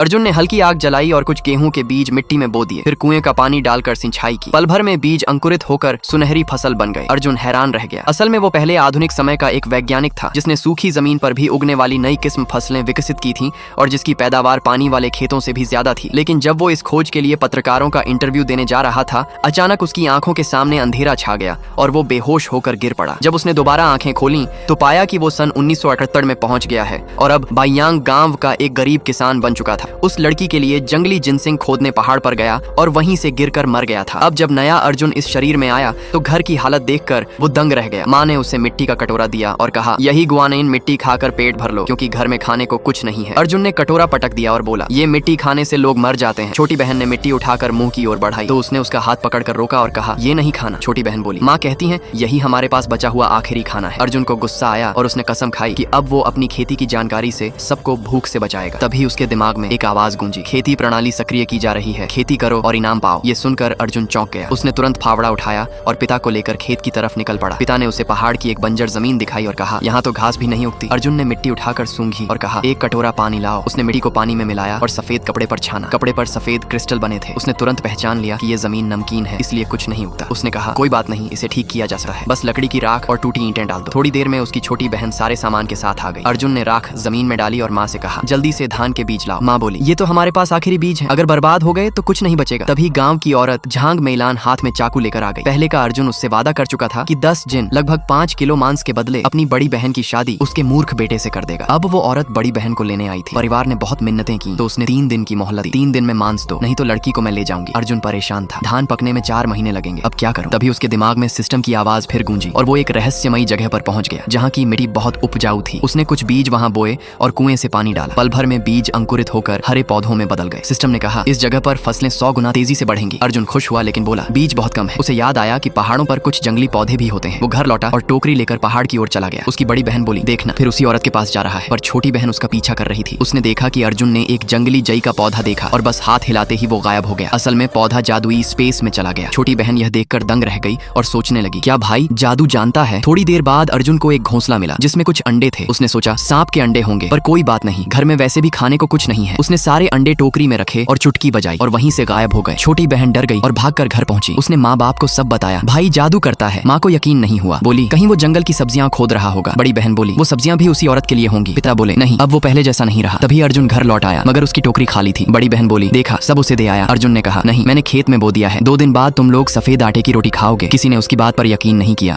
अर्जुन ने हल्की आग जलाई और कुछ गेहूं के बीज मिट्टी में बो दिए। फिर कुएं का पानी डालकर सिंचाई की। पल भर में बीज अंकुरित होकर सुनहरी फसल बन गए। अर्जुन हैरान रह गया। असल में वो पहले आधुनिक समय का एक वैज्ञानिक था जिसने सूखी जमीन पर भी उगने वाली नई किस्म फसलें विकसित की थीं और जिसकी पैदावार पानी वाले खेतों से भी ज्यादा थी। लेकिन जब वो इस खोज के लिए पत्रकारों का इंटरव्यू देने जा रहा था, अचानक उसकी आंखों के सामने अंधेरा छा गया और वो बेहोश होकर गिर पड़ा। जब उसने दोबारा आंखें खोली तो पाया कि वो सन 1978 में पहुंच गया है और अब बायांग गांव का एक गरीब किसान बन चुका था। उस लड़की के लिए जंगली जिनसिंग खोदने पहाड़ पर गया और वहीं से गिरकर मर गया था। अब जब नया अर्जुन इस शरीर में आया तो घर की हालत देखकर वो दंग रह गया। माँ ने उसे मिट्टी का कटोरा दिया और कहा, यही गुआनिन मिट्टी खाकर पेट भर लो क्योंकि घर में खाने को कुछ नहीं है। अर्जुन ने कटोरा पटक दिया और बोला, ये मिट्टी खाने से लोग मर जाते हैं। छोटी बहन ने मिट्टी उठाकर मुंह की ओर बढ़ाई तो उसने उसका हाथ पकड़कर रोका और कहा, ये नहीं खाना। छोटी बहन बोली, माँ कहती है यही हमारे पास बचा हुआ आखिरी खाना है। अर्जुन को गुस्सा आया और उसने कसम खाई कि अब वो अपनी खेती की जानकारी से सबको भूख से बचाएगा। तभी उसके दिमाग में एक आवाज गूंजी, खेती प्रणाली सक्रिय की जा रही है, खेती करो और इनाम पाओ। ये सुनकर अर्जुन चौंक गया। उसने तुरंत फावड़ा उठाया और पिता को लेकर खेत की तरफ निकल पड़ा। पिता ने उसे पहाड़ की एक बंजर जमीन दिखाई और कहा, यहाँ तो घास भी नहीं उगती। अर्जुन ने मिट्टी उठाकर सूंघी और कहा, एक कटोरा पानी लाओ। उसने मिट्टी को पानी में मिलाया और सफेद कपड़े पर छाना। कपड़े पर सफेद क्रिस्टल बने थे। उसने तुरंत पहचान लिया कि ये जमीन नमकीन है, इसलिए कुछ नहीं उगता। उसने कहा, कोई बात नहीं, इसे ठीक किया जा सकता है, बस लकड़ी की राख और टूटी ईंटें डाल दो। थोड़ी देर में उसकी छोटी बहन सारे सामान के साथ आ गई। अर्जुन ने राख जमीन में डाली और माँ से कहा, जल्दी से धान के बीज लाओ। माँ बोली, ये तो हमारे पास आखिरी बीज है, अगर बर्बाद हो गए तो कुछ नहीं बचेगा। तभी गांव की औरत झांग मैलान हाथ में चाकू लेकर आ गई। पहले का अर्जुन उससे वादा कर चुका था कि 10 जिन लगभग 5 किलो मांस के बदले अपनी बड़ी बहन की शादी उसके मूर्ख बेटे से कर देगा। अब वो औरत बड़ी बहन को लेने आई थी। परिवार ने बहुत मिन्नतें की तो उसने 3 दिन की मोहलत दी। 3 दिन में मांस दो, नहीं तो लड़की को मैं ले जाऊंगी। अर्जुन परेशान था। धान पकने में 4 महीने लगेंगे, अब क्या करूं? तभी उसके दिमाग में सिस्टम की आवाज फिर गूंजी और वो एक रहस्यमयी जगह पर पहुंच गया जहाँ की मिट्टी बहुत उपजाऊ थी। उसने कुछ बीज वहाँ बोए और कुएं से पानी डाला। पल भर में बीज अंकुरित होकर हरे पौधों में बदल गए। सिस्टम ने कहा, इस जगह पर फसलें 100 गुना तेजी से बढ़ेंगी। अर्जुन खुश हुआ लेकिन बोला, बीज बहुत कम है। उसे याद आया कि पहाड़ों पर कुछ जंगली पौधे भी होते हैं। वो घर लौटा और टोकरी लेकर पहाड़ की ओर चला गया। उसकी बड़ी बहन बोली, देखना, फिर उसी औरत के पास जा रहा है। पर छोटी बहन उसका पीछा कर रही थी। उसने देखा कि अर्जुन ने एक जंगली जई का पौधा देखा और बस हाथ हिलाते ही वो गायब हो गया। असल में पौधा जादुई स्पेस में चला गया। छोटी बहन यह देखकर दंग रह गई और सोचने लगी, क्या भाई जादू जानता है? थोड़ी देर बाद अर्जुन को एक घोंसला मिला जिसमें कुछ अंडे थे। उसने सोचा, सांप के अंडे होंगे, पर कोई बात नहीं, घर में वैसे भी खाने को कुछ नहीं है। उसने सारे अंडे टोकरी में रखे और चुटकी बजाई और वहीं से गायब हो गए। छोटी बहन डर गई और भागकर घर पहुंची। उसने माँ बाप को सब बताया। भाई जादू करता है। माँ को यकीन नहीं हुआ, बोली, कहीं वो जंगल की सब्जियां खोद रहा होगा। बड़ी बहन बोली, वो सब्जियां भी उसी औरत के लिए होंगी। पिता बोले, नहीं, अब वो पहले जैसा नहीं रहा। तभी अर्जुन घर लौट आया मगर उसकी टोकरी खाली थी। बड़ी बहन बोली, देखा, सब उसे दे आया। अर्जुन ने कहा, नहीं, मैंने खेत में बो दिया है। 2 दिन बाद तुम लोग सफेद आटे की रोटी खाओगे। किसी ने उसकी बात पर यकीन नहीं किया।